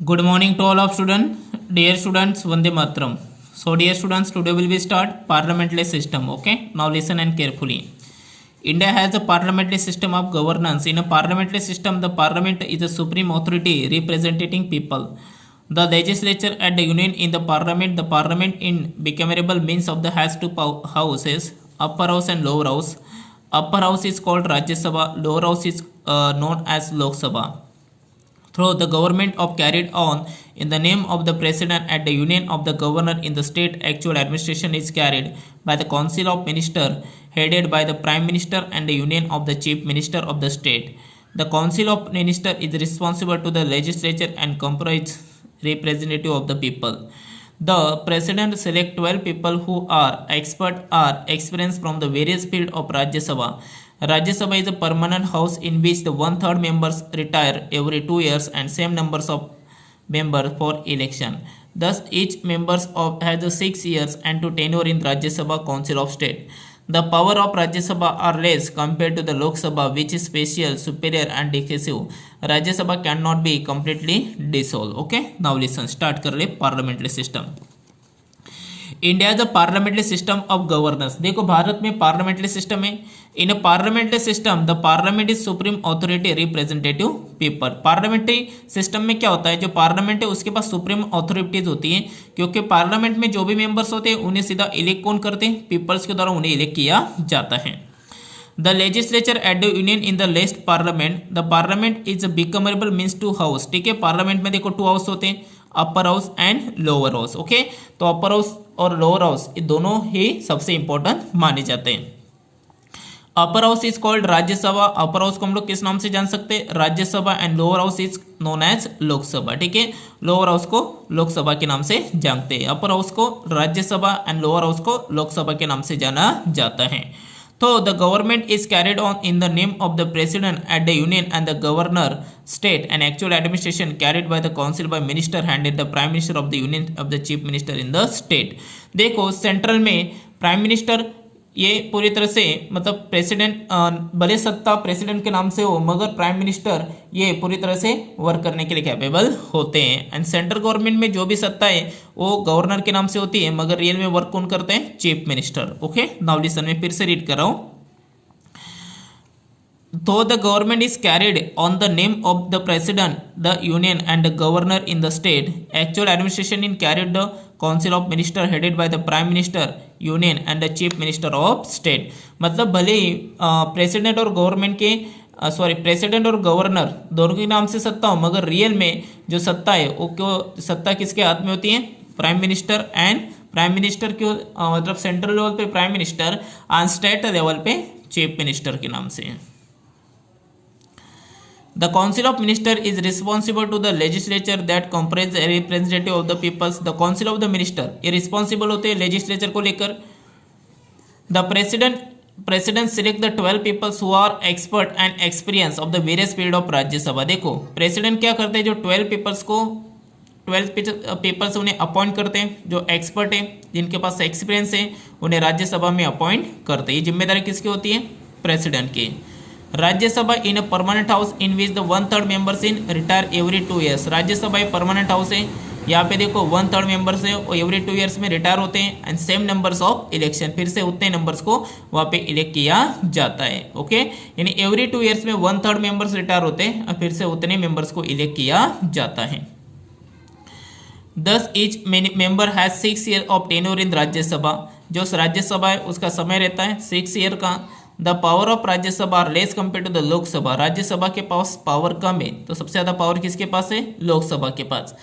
Good morning to all of students. Dear students, Vande Matram. So dear students, today will be start parliamentary system. Okay. Now listen and carefully. India has a parliamentary system of governance. In a parliamentary system, the parliament is the supreme authority representing people. The legislature at the union in the parliament in bicameral means of the has two houses, upper house and lower house. Upper house is called Rajya Sabha, lower house is known as Lok Sabha. Through the government of carried on in the name of the president at the union of the governor in the state, actual administration is carried by the council of minister headed by the prime minister and the union of the chief minister of the state. The council of minister is responsible to the legislature and comprise representative of the people. The president select 12 people who are expert or experienced from the various field of Rajya Sabha. Rajya Sabha is a permanent house in which the one-third members retire every 2 years and same numbers of members for election. Thus, each members of has a 6 years and to tenure in Rajya Sabha Council of State. The power of Rajya Sabha are less compared to the Lok Sabha, which is special, superior and decisive. Rajya Sabha cannot be completely dissolved. Okay, now listen. Start कर ले parliamentary system. India is a parliamentary system of governance. देखो भारत में parliamentary system है. In a parliamentary system the parliament is supreme authority representative people. Parliamentary system में क्या होता है, जो पार्लियामेंट है उसके पास सुप्रीम ऑथोरिटीज होती है, क्योंकि पार्लियामेंट में जो भी मेंबर्स होते हैं उन्हें सीधा इलेक्ट कौन करते हैं, पीपल्स के द्वारा उन्हें इलेक्ट किया जाता है. The legislature at the union in the lest parliament. The parliament is a bicameral means two house. ठीक है, पार्लियामेंट में देखो टू हाउस होते हैं, upper house and lower house. Okay, तो अपर हाउस और लोअर हाउस ये दोनों ही सबसे इंपॉर्टेंट माने जाते हैं. Upper house is called Rajya Sabha. Upper house को हम लोग किस नाम से जान सकते हैं, Rajya Sabha. And lower house is known as Lok Sabha. ठीक है, लोअर हाउस को लोकसभा के नाम से जानते हैं, अपर हाउस को राज्यसभा एंड लोअर हाउस को लोकसभा के नाम से जाना जाता है. So the government is carried on in the name of the president at the union and the governor state, and actual administration carried by the council by minister handed the prime minister of the union of the chief minister in the state. देखो central में prime minister ये पूरी तरह से मतलब president, भले सत्ता president के नाम से हो मगर प्राइम मिनिस्टर ये पूरी तरह से वर्क करने के लिए कैपेबल होते हैं. एंड सेंट्रल गवर्नमेंट में जो भी सत्ता है वो गवर्नर के नाम से होती है, मगर रियल में वर्क कौन करते हैं, chief minister. Okay, now listen, में फिर से रीड कर रहा हूं. Though the government is carried on the name of the president, the union and the governor in the state, actual administration is carried the council of minister headed by the prime minister, union and the chief minister of state. मतलब भले ही president और government के president और governor दोनों के नाम से सत्ता हो, मगर रियल में जो सत्ता है वो सत्ता किसके हाथ में होती है, prime minister. And prime minister क्यों मतलब सेंट्रल लेवल पे prime minister, on state level पे चीफ मिनिस्टर के नाम से. The Council of Minister is responsible to the legislature that comprises a representative of the peoples. The Council of the Minister ये responsible होते हैं legislature को लेकर. The president select the 12 people who are expert and experience of the various field of राज्य सभा. देखो president क्या करते हैं, जो 12 peoples को 12 peoples उन्हें अपॉइंट करते हैं, जो एक्सपर्ट है जिनके पास एक्सपीरियंस है उन्हें राज्यसभा में अपॉइंट करते हैं. ये जिम्मेदारी किसकी होती है, प्रेसिडेंट की. Rajya Sabha in a permanent house in which the 1/3 members in retire every 2 years. Rajya Sabha एक परमानेंट हाउस है, यहाँ पे देखो 1/3 मेंबर्स है और एवरी 2 years में रिटायर होते हैं. And same numbers of election, फिर से उतने नंबर्स को वहाँ पे इलेक्ट किया जाता है. ओके, यानी एवरी 2 years में 1/3 मेंबर्स रिटायर होते हैं और फिर से उतने मेंबर्स को इलेक्ट किया जाता है. Thus each member has 6 years of tenure in Rajya Sabha. जो राज्यसभा है उसका समय रहता है 6 year का. The power of Rajya Sabha are less compare to the Lok Sabha. Rajya Sabha के पास पावर कम है, तो सबसे ज्यादा पावर किसके पास है, लोकसभा के पास.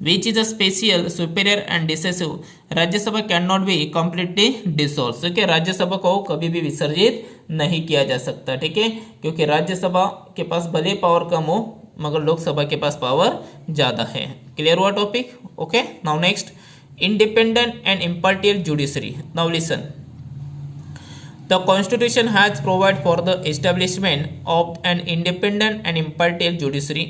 Which is a special, superior and decisive. Rajya Sabha can not be completely dissolve. ठीक है, राज्यसभा को कभी भी विसर्जित नहीं किया जा सकता. ठीक है, क्योंकि राज्यसभा के पास भले पावर कम हो मगर लोकसभा के पास पावर ज्यादा है. क्लियर हुआ topic. Okay, now next, independent and impartial judiciary. Now listen. The Constitution has provided for the establishment of an independent and impartial judiciary.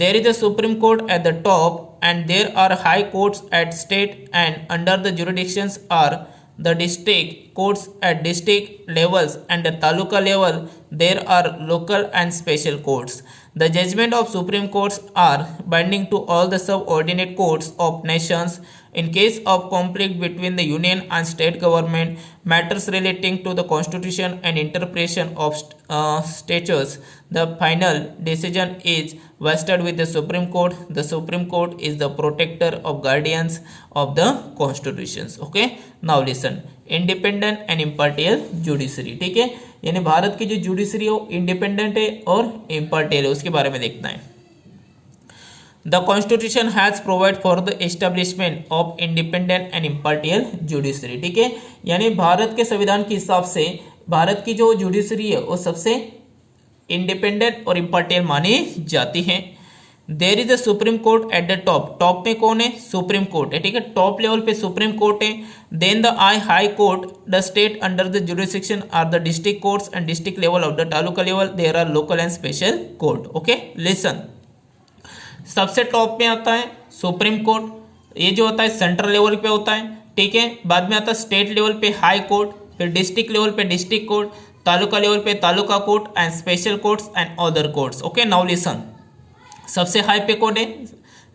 There is a Supreme Court at the top, and there are high courts at state, and under the jurisdictions are the district courts at district levels, and the taluka level there are local and special courts. The judgment of Supreme Courts are binding to all the subordinate courts of nations. In case of conflict between the union and state government, matters relating to the constitution and interpretation of statutes, the final decision is vested with the Supreme Court. The Supreme Court is the protector of guardians of the constitutions. Okay, now listen. Independent and impartial judiciary, ठीक है, यानी भारत की जो judiciary है वो independent है और इम्पार्टियल है, उसके बारे में देखना है। The constitution has provide for the establishment of independent and impartial judiciary, ठीक है, यानी भारत के संविधान के हिसाब से भारत की जो जुडिशरी है वो सबसे इंडिपेंडेंट और इम्पार्टियल मानी जाती है। There is a supreme court at the top, top में कौन है? सुप्रीम कोर्ट है, ठीक है, टॉप लेवल पे सुप्रीम कोर्ट है। Then the high court, the state under the jurisdiction are the district courts and district level of the taluka level there are local and special court. Okay, listen, सबसे top में आता है supreme court, ये जो होता है central level पे होता है, ठीक है, बाद में आता है स्टेट लेवल पे हाई कोर्ट, फिर डिस्ट्रिक्ट लेवल पे डिस्ट्रिक्ट कोर्ट, तालुका लेवल पे taluka court and special courts and other courts. Okay, now listen, सबसे हाई पे कोर्ट है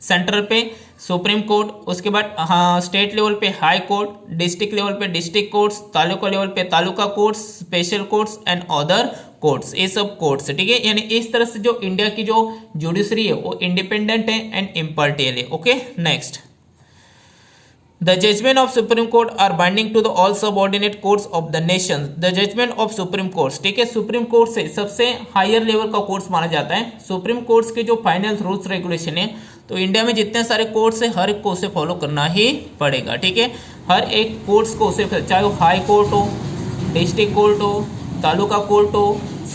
सेंट्रल पे सुप्रीम कोर्ट, उसके बाद हाँ स्टेट लेवल पे हाई कोर्ट, डिस्ट्रिक्ट लेवल पे डिस्ट्रिक्ट कोर्ट्स, तालुका लेवल पे taluka courts, special courts and other courts, ये सब कोर्ट्स, ठीक है, यानी इस तरह से जो इंडिया की जो जुडिशरी है वो इंडिपेंडेंट है एंड इम्पार्टियल है। Okay, next, The judgment of Supreme Court are binding to the all subordinate courts of the nations. The judgment of Supreme Courts, ठीक है, सुप्रीम कोर्ट से सबसे हायर लेवल का कोर्ट्स माना जाता है। सुप्रीम कोर्ट्स के जो फाइनल रूल्स रेगुलेशन है, तो इंडिया में जितने सारे कोर्ट्स है हर एक को उसे फॉलो करना ही पड़ेगा, ठीक है, हर एक कोर्ट्स को उसे, चाहे वो हाई कोर्ट हो, डिस्ट्रिक्ट कोर्ट हो, तालुका कोर्ट हो,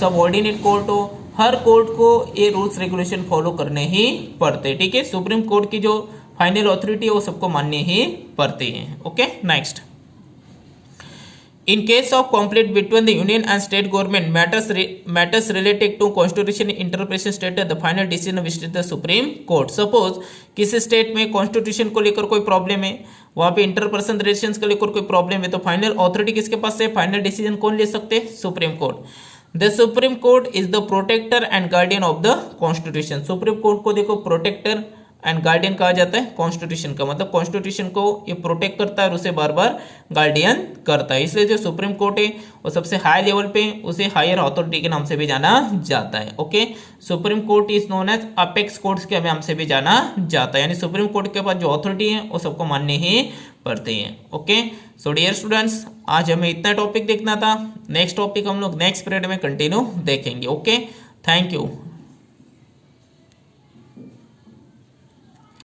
सबऑर्डिनेट कोर्ट हो, हर कोर्ट को ये रूल्स रेगुलेशन फॉलो करने ही पड़ते, ठीक है, सुप्रीम कोर्ट की जो फाइनल अथॉरिटी है वो सबको मानने ही पड़ते हैं। Okay, next, in case of conflict between the union and state government matters related to constitution interpretation state the final decision visit the supreme court. Suppose किसी स्टेट में कॉन्स्टिट्यूशन को लेकर कोई प्रॉब्लम है, वहां पे इंटरपर्सनल रिलेशंस को लेकर कोई प्रॉब्लम है, तो फाइनल अथॉरिटी किसके पास है? फाइनल डिसीजन कौन ले सकते हैं? Supreme court. The supreme court is the protector and guardian of the constitution. Supreme court को देखो प्रोटेक्टर एंड गार्डियन कहा जाता है कॉन्स्टिट्यूशन का, मतलब कॉन्स्टिट्यूशन को ये प्रोटेक्ट करता है और उसे बार बार गार्डियन करता है, इसलिए जो सुप्रीम कोर्ट है वो सबसे हाई लेवल पे उसे हायर अथॉरिटी के नाम से भी जाना जाता है। Okay, supreme court is known as apex courts के नाम से भी जाना जाता है, यानी सुप्रीम कोर्ट के पास जो अथॉरिटी है वो सबको मानने ही पड़ते हैं। ओके, सो डियर स्टूडेंट्स, आज हमें इतना टॉपिक देखना था, नेक्स्ट टॉपिक हम लोग नेक्स्ट पीरियड में कंटिन्यू देखेंगे। Okay, thank you.